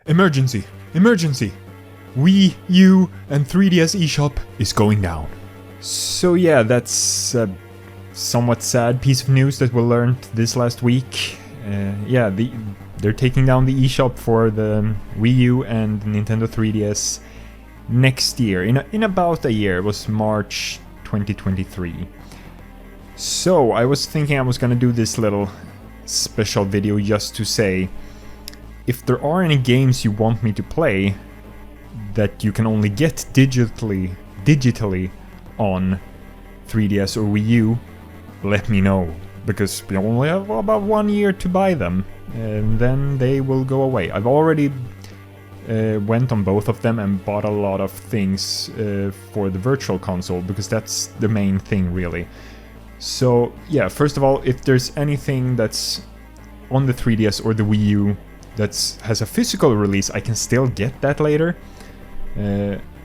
Emergency! Emergency! Wii U and 3DS eShop is going down. So yeah, that's a somewhat sad piece of news that we learned this last week. They're taking down the eShop for the Wii U and Nintendo 3DS next year, in about a year. It was March 2023. So I was thinking I was gonna do this little special video just to say, if there are any games you want me to play that you can only get digitally on 3DS or Wii U, let me know, because we only have about 1 year to buy them, and then they will go away. I've already went on both of them and bought a lot of things for the Virtual Console, because that's the main thing, really. So yeah, first of all, if there's anything that's on the 3DS or the Wii U that has a physical release, I can still get that later.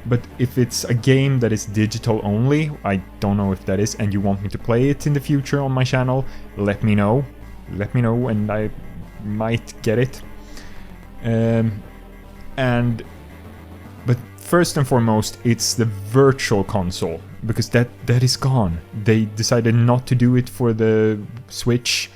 But if it's a game that is digital only, I don't know if that is, and you want me to play it in the future on my channel, let me know. Let me know and I might get it. But first and foremost, it's the Virtual Console, because that is gone. They decided not to do it for the Switch,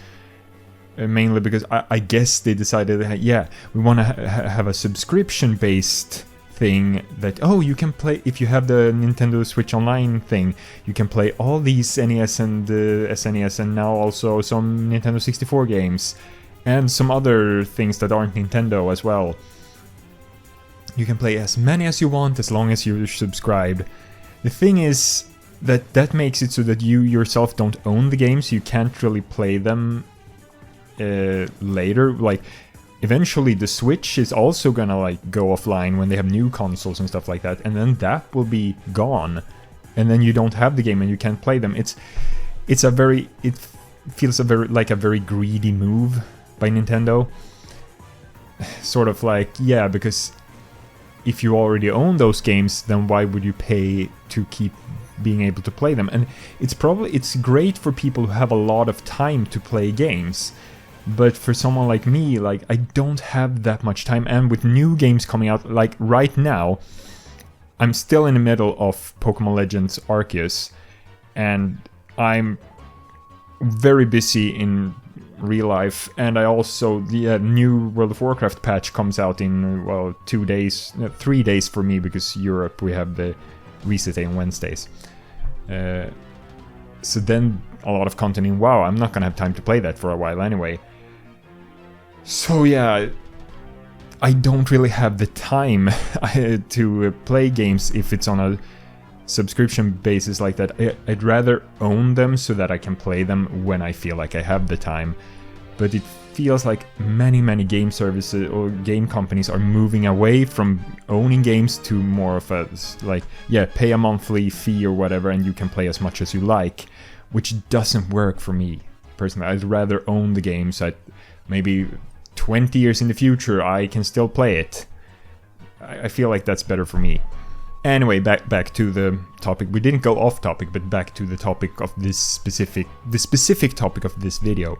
mainly because I guess they decided that, yeah, we want to have a subscription-based thing that, oh, you can play, if you have the Nintendo Switch Online thing, you can play all these NES and SNES, and now also some Nintendo 64 games, and some other things that aren't Nintendo as well. You can play as many as you want as long as you're subscribed. The thing is that makes it so that you yourself don't own the games, you can't really play them later. Like, eventually the Switch is also gonna like go offline when they have new consoles and stuff like that, and then that will be gone, and then you don't have the game and you can't play them. It feels like a very greedy move by Nintendo. Sort of like, yeah, because if you already own those games, then why would you pay to keep being able to play them? And it's great for people who have a lot of time to play games. But for someone like me, like, I don't have that much time, and with new games coming out, like right now, I'm still in the middle of Pokemon Legends Arceus, and I'm very busy in real life, and I also, the new World of Warcraft patch comes out in, well, 3 days for me, because Europe, we have the reset day on Wednesdays. So then a lot of content in WoW, I'm not gonna have time to play that for a while anyway. So yeah, I don't really have the time to play games if it's on a subscription basis like that. I'd rather own them so that I can play them when I feel like I have the time. But it feels like many game services or game companies are moving away from owning games to more of a, like, yeah, pay a monthly fee or whatever and you can play as much as you like, which doesn't work for me personally. I'd rather own the games. Maybe 20 years in the future I can still play it. I feel like that's better for me. Anyway, back to the topic. We didn't go off topic, but back to the topic of the specific topic of this video.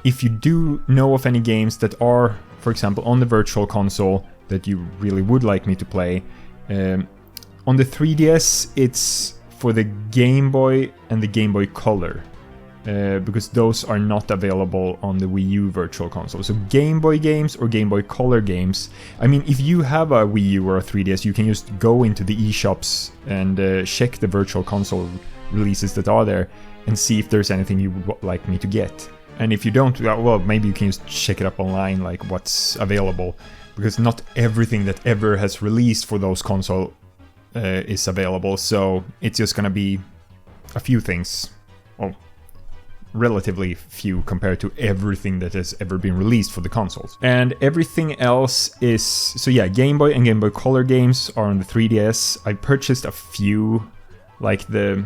If you do know of any games that are, for example, on the Virtual Console that you really would like me to play, on the 3DS it's for the Game Boy and the Game Boy Color, because those are not available on the Wii U Virtual Console. So Game Boy games or Game Boy Color games, I mean, if you have a Wii U or a 3DS, you can just go into the eShops and check the Virtual Console releases that are there and see if there's anything you would like me to get. And if you don't, well, maybe you can just check it up online, like what's available, because not everything that ever has released for those console is available, so it's just gonna be a few things. Well, relatively few compared to everything that has ever been released for the consoles. And everything else is, so yeah, Game Boy and Game Boy Color games are on the 3DS. I purchased a few, like the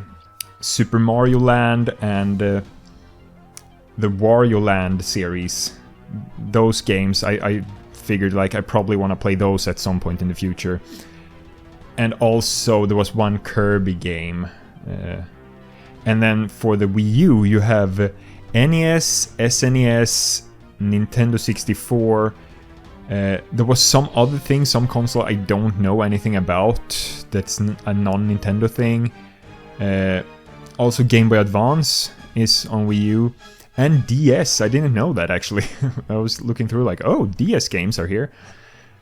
Super Mario Land and the Wario Land series. Those games, I figured like I probably want to play those at some point in the future. And also there was one Kirby game. And then for the Wii U, you have NES, SNES, Nintendo 64, There was some other thing, some console I don't know anything about, that's a non-Nintendo thing. Also Game Boy Advance is on Wii U. And DS, I didn't know that actually. I was looking through like, oh, DS games are here.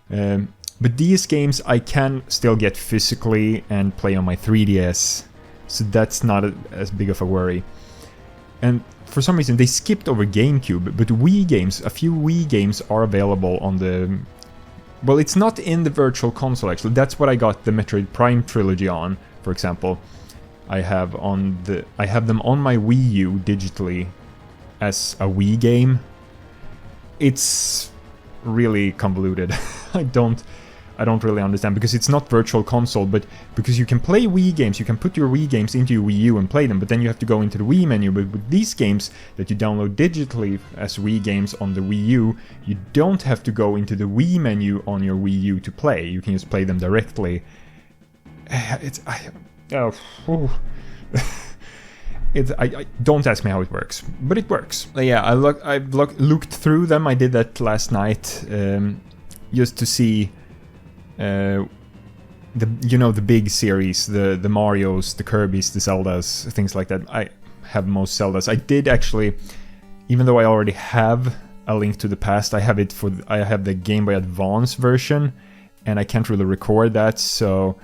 But DS games I can still get physically and play on my 3DS. So that's not as big of a worry. And for some reason they skipped over GameCube, but Wii games, a few Wii games are available on the... Well, it's not in the Virtual Console actually. That's what I got the Metroid Prime trilogy on, for example. I have them on my Wii U digitally as a Wii game. It's really convoluted. I don't really understand, because it's not Virtual Console, but because you can play Wii games, you can put your Wii games into your Wii U and play them, but then you have to go into the Wii menu. But with these games that you download digitally as Wii games on the Wii U, you don't have to go into the Wii menu on your Wii U to play. You can just play them directly. Don't ask me how it works, but it works. Yeah, I've looked through them. I did that last night, just to see the big series, the Marios, the Kirbys, the Zeldas, things like that. I have most Zeldas. I did actually, even though I already have A Link to the Past, I have the Game Boy Advance version, and I can't really record that, so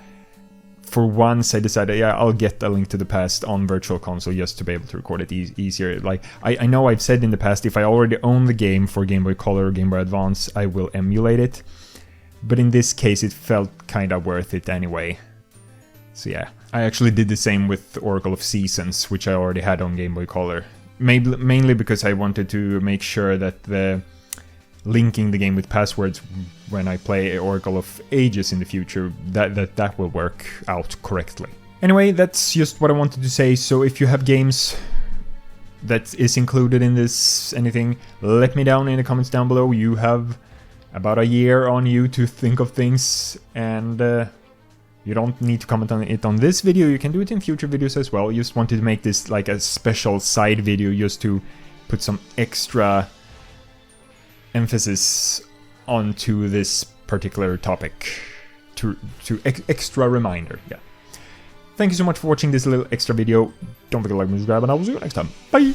for once I decided, yeah, I'll get A Link to the Past on Virtual Console just to be able to record it easier. Like, I know I've said in the past, if I already own the game for Game Boy Color or Game Boy Advance, I will emulate it. But in this case, it felt kind of worth it anyway. So yeah, I actually did the same with Oracle of Seasons, which I already had on Game Boy Color. Mainly because I wanted to make sure that the linking the game with passwords when I play Oracle of Ages in the future, that will work out correctly. Anyway, that's just what I wanted to say. So if you have games that is included in this, anything, let me down in the comments down below. You have about a year on you to think of things, and you don't need to comment on it on this video. You can do it in future videos as well. Just wanted to make this like a special side video just to put some extra emphasis onto this particular topic, to extra reminder. Yeah. Thank you so much for watching this little extra video. Don't forget to like and subscribe, and I will see you next time. Bye!